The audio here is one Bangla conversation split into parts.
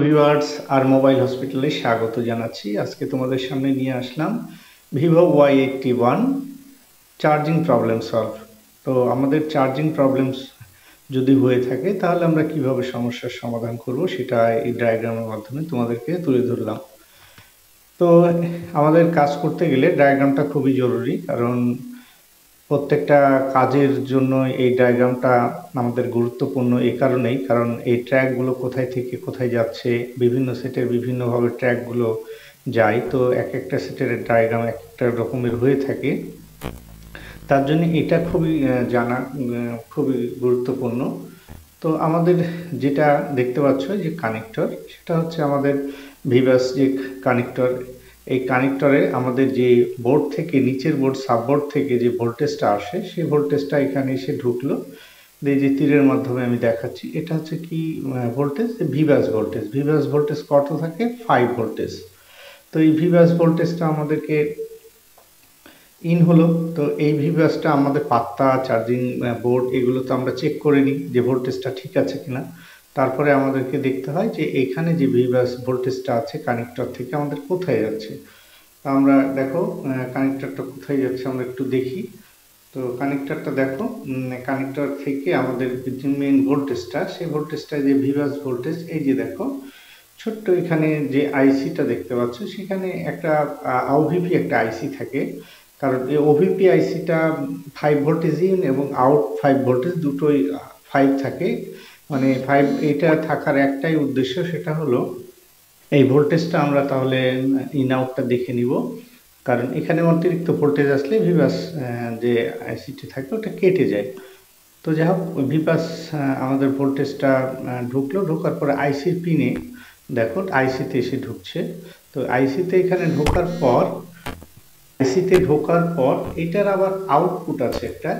ভিউয়ার্স আর মোবাইল হসপিটালে স্বাগত জানাচ্ছি। আজকে তোমাদের সামনে নিয়ে আসলাম Vivo Y81 charging problem solve. তো আমাদের চার্জিং প্রবলেমস যদি হয়ে থাকে তাহলে আমরা কিভাবে সমস্যার সমাধান করব সেটা এই ডায়াগ্রামের মাধ্যমে তোমাদেরকে তুলে ধরলাম। তো আমাদের কাজ করতে গেলে ডায়াগ্রামটা খুবই জরুরি, কারণ প্রত্যেকটা কাজের জন্য এই ডায়াগ্রামটা আমাদের গুরুত্বপূর্ণ এই কারণেই, কারণ এই ট্র্যাকগুলো কোথায় থেকে কোথায় যাচ্ছে, বিভিন্ন সেটের বিভিন্নভাবে ট্র্যাকগুলো যায়। তো এক একটা সেটের ডায়াগ্রাম এক একটা রকমের হয়ে থাকে, তার জন্য এটা খুবই জানা খুবই গুরুত্বপূর্ণ। তো আমাদের যেটা দেখতে পাচ্ছ যে কানেক্টর, সেটা হচ্ছে আমাদের ভিভাস যে কানেক্টর। এই কানেক্টরে আমাদের যে বোর্ড থেকে নিচের বোর্ড সাববোর্ড থেকে যে ভোল্টেজটা আসে, সেই ভোল্টেজটা এখানে এসে ঢুকলো। এই যে তীরের মাধ্যমে আমি দেখাচ্ছি, এটা হচ্ছে কি voltage, Vivas voltage. Vivas voltage কত থাকে? 5 ভোল্টেজ। তো এই ভিভাস ভোল্টেজটা আমাদেরকে ইন হলো। তো এই ভিভাসটা আমাদের পাত্তা চার্জিং বোর্ড এগুলো তো আমরা চেক করে নিই যে ভোল্টেজটা ঠিক আছে কিনা। তারপরে আমাদেরকে দেখতে হয় যে এখানে যে ভিভাস ভোল্টেজটা আছে কানেক্টর থেকে আমাদের কোথায় যাচ্ছে। আমরা দেখো কানেক্টরটা কোথায় যাচ্ছে আমরা একটু দেখি। তো কানেক্টরটা দেখো, কানেক্টর থেকে আমাদের যে মেন ভোল্টেজটা, সেই ভোল্টেজটা যে ভিভাস ভোল্টেজ, এই যে দেখো ছোট্ট এখানে যে আইসিটা দেখতে পাচ্ছ, সেখানে একটা ওভিপি একটা আইসি থাকে। কারণ এই ওভিপি আইসিটা 5 ভোল্টেজ ইন এবং আউট 5 ভোল্টেজ দুটোই 5 থাকে। মানে 5 এটা থাকার একটাই উদ্দেশ্য, সেটা হলো এই ভোল্টেজটা আমরা তাহলে ইন আউটটা দেখে নিব। কারণ এখানে অতিরিক্ত ভোল্টেজ আসলে ভিভাস যে আইসিটি থাকে ওটা কেটে যায়। তো যাই হোক, ভিভাস আমাদের ভোল্টেজটা ঢুকলো, ঢোকার পরে আইসির পিনে দেখো আইসিতে এসে ঢুকছে। তো আইসিতে এখানে ঢোকার পর এটার আবার আউটপুট আছে একটা।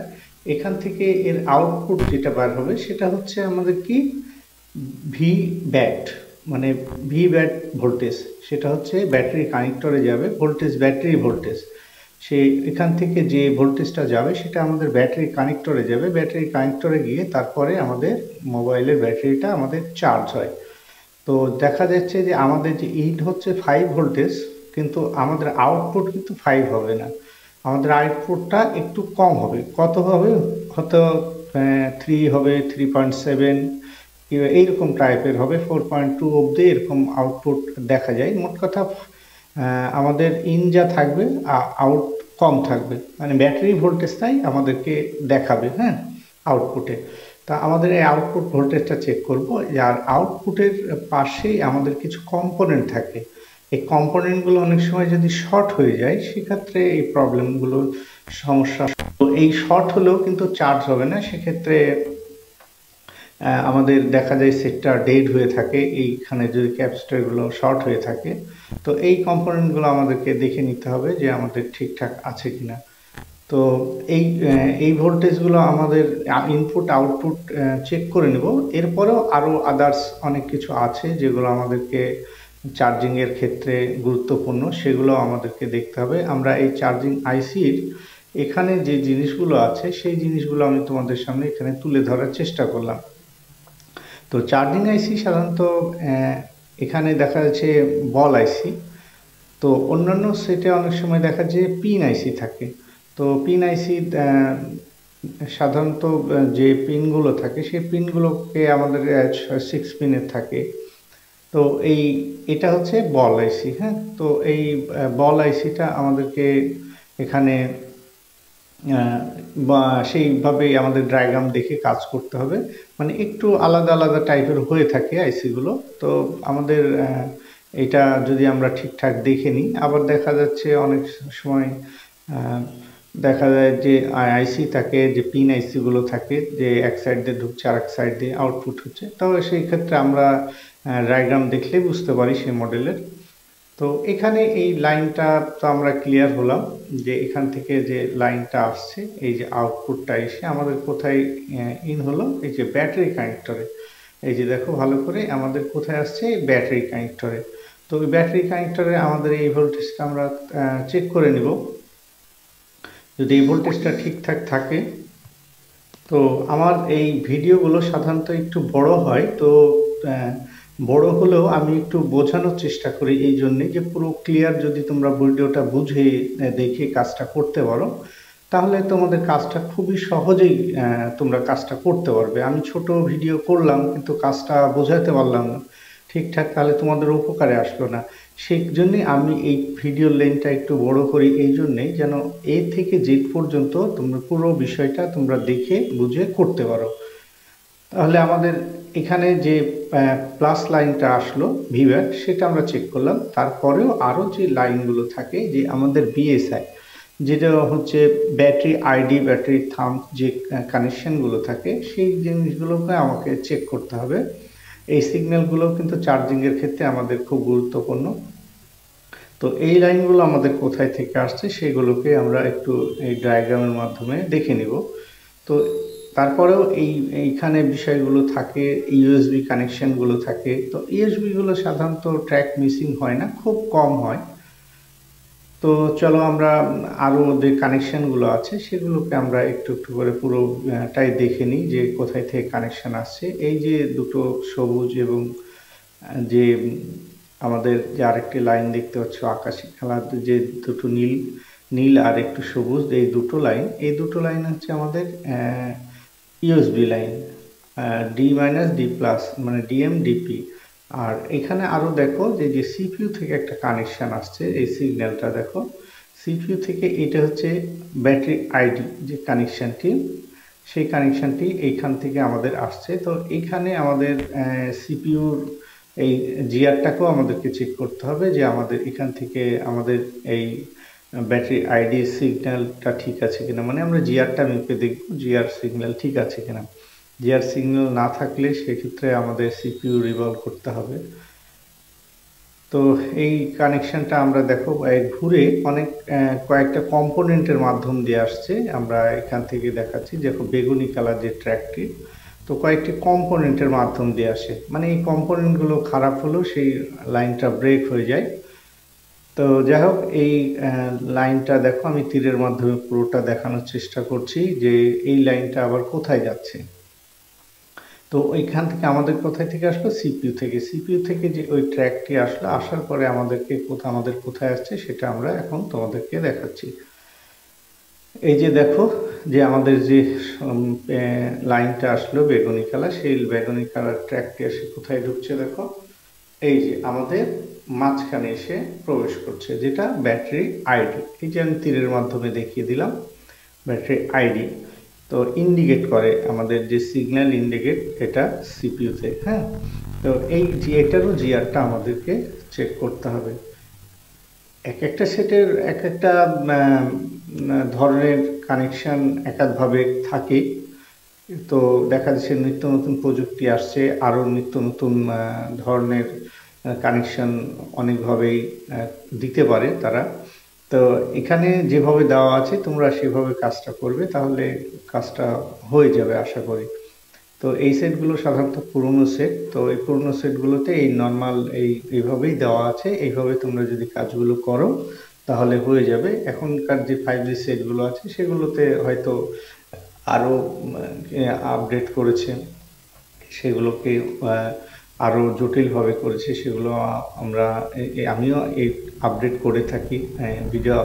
এখান থেকে এর আউটপুট যেটা বার হবে সেটা হচ্ছে আমাদের কি ভি ব্যাট, মানে ভি ব্যাট ভোল্টেজ। সেটা হচ্ছে ব্যাটারি কানেক্টরে যাবে ভোল্টেজ, ব্যাটারি ভোল্টেজ। সে এখান থেকে যে ভোল্টেজটা যাবে সেটা আমাদের ব্যাটারি কানেক্টরে যাবে। ব্যাটারি কানেক্টরে গিয়ে তারপরে আমাদের মোবাইলের ব্যাটারিটা আমাদের চার্জ হয়। তো দেখা যাচ্ছে যে আমাদের যে ইন হচ্ছে 5 ভোল্টেজ, কিন্তু আমাদের আউটপুট কিন্তু 5 হবে না, আমাদের আউটপুটটা একটু কম হবে। কত হবে? হয়তো 3 হবে, 3.7 এইরকম টাইপের হবে, 4.2 অবধি এরকম আউটপুট দেখা যায়। মোট কথা আমাদের ইন যা থাকবে আউট কম থাকবে, মানে ব্যাটারি ভোল্টেজটাই আমাদেরকে দেখাবে হ্যাঁ আউটপুটে। তা আমাদের এই আউটপুট ভোল্টেজটা চেক করব। আর আউটপুটের পাশেই আমাদের কিছু কম্পোনেন্ট থাকে। এই কম্পোনেন্টগুলো অনেক সময় যদি শর্ট হয়ে যায়, সেক্ষেত্রে এই প্রবলেমগুলোর সমস্যা। তো এই শর্ট হলেও কিন্তু চার্জ হবে না, সেক্ষেত্রে আমাদের দেখা যায় সেটটা ডেড হয়ে থাকে এইখানে যদি ক্যাপাসিটরগুলো শর্ট হয়ে থাকে। তো এই কম্পোনেন্টগুলো আমাদেরকে দেখে নিতে হবে যে আমাদের ঠিকঠাক আছে কিনা। তো এই ভোল্টেজগুলো আমাদের ইনপুট আউটপুট চেক করে নেব। এরপরেও আরও আদার্স অনেক কিছু আছে যেগুলো আমাদেরকে চার্জিংয়ের ক্ষেত্রে গুরুত্বপূর্ণ, সেগুলো আমাদেরকে দেখতে হবে। আমরা এই চার্জিং আইসির এখানে যে জিনিসগুলো আছে সেই জিনিসগুলো আমি তোমাদের সামনে এখানে তুলে ধরার চেষ্টা করলাম। তো চার্জিং আইসি সাধারণত এখানে দেখা যাচ্ছে বল আইসি। তো অন্যান্য সেটে অনেক সময় দেখা যায় পিন আইসি থাকে। তো পিন আইসি সাধারণত যে পিনগুলো থাকে সেই পিনগুলোকে আমাদের 6 পিনের থাকে। তো এটা হচ্ছে বল আইসি হ্যাঁ। তো এই বল আইসিটা আমাদেরকে এখানে বা সেইভাবেই আমাদের ডায়াগ্রাম দেখে কাজ করতে হবে। মানে একটু আলাদা আলাদা টাইপের হয়ে থাকে আইসিগুলো। তো আমাদের এটা যদি আমরা ঠিকঠাক দেখে নিই, আবার দেখা যাচ্ছে অনেক সময় দেখা যায় যে আইসি থাকে, যে পিন আইসিগুলো থাকে, যে এক সাইড দিয়ে ঢুকছে আর এক সাইড দিয়ে আউটপুট হচ্ছে। তবে সেই ক্ষেত্রে আমরা ডায়াগ্রাম দেখলে বুঝতে পারি সেই মডেলের। তো এখানে এই লাইনটা তো আমরা ক্লিয়ার হলাম যে এখান থেকে যে লাইনটা আসছে, এই যে আউটপুটটা এসে আমাদের কোথায় ইন হলো, এই যে ব্যাটারি কানেক্টরে। এই যে দেখো ভালো করে আমাদের কোথায় আসছে, ব্যাটারি কানেক্টরে। তো ওই ব্যাটারি কানেক্টরে আমাদের এই ভোল্টেজটা আমরা চেক করে নিব। যদি এই ভোল্টেজটা ঠিকঠাক থাকে, তো আমার এই ভিডিওগুলো সাধারণত একটু বড় হয়। তো বড় হলেও আমি একটু বোঝানোর চেষ্টা করি এই জন্যে যে পুরো ক্লিয়ার যদি তোমরা ভিডিওটা বুঝে দেখে কাজটা করতে পারো, তাহলে তোমাদের কাজটা খুবই সহজেই তোমরা কাজটা করতে পারবে। আমি ছোট ভিডিও করলাম কিন্তু কাজটা বোঝাতে পারলাম না ঠিকঠাক, তাহলে তোমাদের উপকারে আসলো না। সেই জন্যই আমি এই ভিডিও লেন্থটা একটু বড় করি, এই জন্যেই যেন এ থেকে জেড পর্যন্ত তোমরা পুরো বিষয়টা তোমরা দেখে বুঝে করতে পারো। তাহলে আমাদের এখানে যে প্লাস লাইনটা আসলো ভিভ্যাট, সেটা আমরা চেক করলাম। তারপরেও আরও যে লাইনগুলো থাকে, যে আমাদের বিএসআই, যেটা হচ্ছে ব্যাটারি আইডি, ব্যাটারি থাম্ব, যে কানেকশনগুলো থাকে সেই জিনিসগুলোকে আমাকে চেক করতে হবে। এই সিগন্যালগুলো কিন্তু চার্জিংয়ের ক্ষেত্রে আমাদের খুব গুরুত্বপূর্ণ। তো এই লাইনগুলো আমাদের কোথায় থেকে আসছে সেগুলোকে আমরা একটু এই ডায়াগ্রামের মাধ্যমে দেখে নিব। তো তারপরেও এইখানে বিষয়গুলো থাকে, ইউএসবি কানেকশনগুলো থাকে। তো ইউএসবিগুলো সাধারণত ট্র্যাক মিসিং হয় না, খুব কম হয়। তো চলো আমরা আরও যে কানেকশনগুলো আছে সেগুলোকে আমরা একটু একটু করে পুরোটাই দেখে নিই যে কোথায় থেকে কানেকশন আসছে। এই যে দুটো সবুজ এবং যে আমাদের যে আরেকটি লাইন দেখতে পাচ্ছ আকাশি কালার, যে দুটো নীল নীল আর একটু সবুজ, এই দুটো লাইন, এই দুটো লাইন হচ্ছে আমাদের USB line, D minus D plus, মানে ডিএম ডিপি। আর এখানে আরও দেখো যে সিপিইউ থেকে একটা কানেকশান আসছে, এই সিগন্যালটা দেখো সিপিইউ থেকে। এটা হচ্ছে ব্যাটারি আইডি যে কানেকশানটি, সেই কানেকশানটি এইখান থেকে আমাদের আসছে। তো এইখানে আমাদের সিপিইউর এই জিআরটাকেও আমাদেরকে চেক করতে হবে যে আমাদের এখান থেকে আমাদের এই ব্যাটারি আইডি সিগন্যালটা ঠিক আছে কিনা, মানে আমরা জিআরটা মেপে দেখব জিআর সিগন্যাল ঠিক আছে কিনা। জিআর সিগন্যাল না থাকলে সেক্ষেত্রে আমাদের সিপিইউ রিভলভ করতে হবে। তো এই কানেকশনটা আমরা দেখো ঘুরে অনেক কয়েকটা কম্পোনেন্টের মাধ্যম দিয়ে আসছে। আমরা এখান থেকে দেখাচ্ছি, দেখো বেগুনি কালার যে ট্র্যাকটি, তো কয়েকটি কম্পোনেন্টের মাধ্যম দিয়ে আসে, মানে এই কম্পোনেন্টগুলো খারাপ হলেও সেই লাইনটা ব্রেক হয়ে যায়। তো যাই হোক, এই লাইনটা দেখো আমি তীরের মাধ্যমে পুরোটা দেখানোর চেষ্টা করছি যে এই লাইনটা আবার কোথায় যাচ্ছে। তো ওইখান থেকে আমাদের কোথায় থেকে আসলো, সিপিইউ থেকে। সিপিইউ থেকে যে ওই ট্র্যাকটি আসলো, আসার পরে আমাদেরকে আমাদের কোথায় আসছে সেটা আমরা এখন তোমাদেরকে দেখাচ্ছি। এই যে দেখো যে আমাদের যে লাইনটা আসলো বেগুনি কালার, সেই বেগুনি কালার ট্র্যাকটি এসে কোথায় ঢুকছে দেখো, এই যে আমাদের মাঝখানে এসে প্রবেশ করছে, যেটা ব্যাটারি আইডি। এই যে আমি তীরের মাধ্যমে দেখিয়ে দিলাম ব্যাটারি আইডি। তো ইন্ডিকেট করে আমাদের যে সিগন্যাল ইন্ডিকেট, এটা সিপিইউতে। হ্যাঁ, তো এই এটারও জিআরটা আমাদেরকে চেক করতে হবে। এক একটা সেটের এক একটা ধরনের কানেকশান একাধভাবে থাকে। তো দেখা যাচ্ছে নিত্য নতুন প্রযুক্তি আসছে, আরও নিত্য নতুন ধরনের কানেকশান অনেকভাবেই দিতে পারে তারা। তো এখানে যেভাবে দেওয়া আছে তোমরা সেভাবে কাজটা করবে, তাহলে কাজটা হয়ে যাবে আশা করি। তো এই সেটগুলো সাধারণত পুরনো সেট, তো এই পুরনো সেটগুলোতে এই নর্মাল এইভাবেই দেওয়া আছে। এইভাবে তোমরা যদি কাজগুলো করো তাহলে হয়ে যাবে। এখনকার যে 5G সেটগুলো আছে সেগুলোতে হয়তো আরও আপডেট করেছে, সেগুলোকে আরও জটিলভাবে করেছে, সেগুলো আমিও এই আপডেট করে থাকি, ভিডিও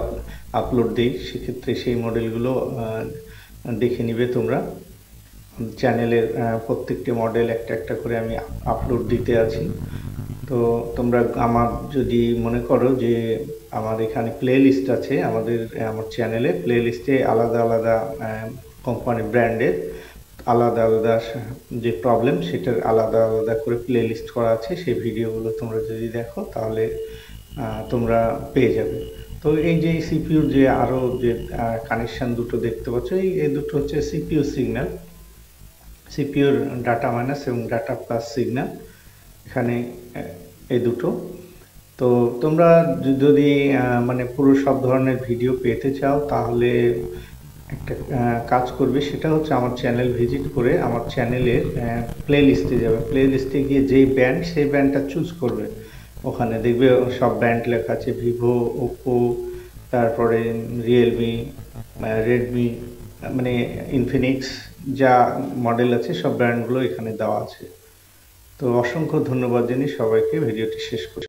আপলোড দিই। সেক্ষেত্রে সেই মডেলগুলো দেখে নিবে তোমরা। চ্যানেলের প্রত্যেকটি মডেল একটা একটা করে আমি আপলোড দিতে আছি। তো তোমরা আমার যদি মনে করো যে আমার এখানে প্লে লিস্ট আছে, আমার চ্যানেলে প্লে লিস্টে আলাদা আলাদা কোম্পানি ব্র্যান্ডের আলাদা আলাদা যে প্রবলেম সেটার আলাদা আলাদা করে প্লে লিস্ট করা আছে। সেই ভিডিওগুলো তোমরা যদি দেখো তাহলে তোমরা পেয়ে যাবে। তো এই যে সিপিইউর যে আরও যে কানেকশান দুটো দেখতে পাচ্ছ, এই দুটো হচ্ছে সিপিইউ সিগন্যাল, সিপিইউর ডাটা মাইনাস এবং ডাটা প্লাস সিগন্যাল, এখানে এই দুটো। তো তোমরা যদি মানে পুরো সব ধরনের ভিডিও পেতে চাও তাহলে একটা কাজ করবে, সেটা হচ্ছে আমার চ্যানেল ভিজিট করে আমার চ্যানেলের প্লে লিস্টে যাবে। প্লে লিস্টে গিয়ে যেই ব্র্যান্ড, সেই ব্র্যান্ডটা চুজ করবে। ওখানে দেখবে সব ব্র্যান্ড লেখা আছে, ভিভো, ওপ্পো, তারপরে রিয়েলমি, রেডমি, মানে ইনফিনিক্স, যা মডেল আছে সব ব্র্যান্ডগুলো এখানে দেওয়া আছে। তো অসংখ্য ধন্যবাদ জানিয়ে সবাইকে ভিডিওটি শেষ করছি।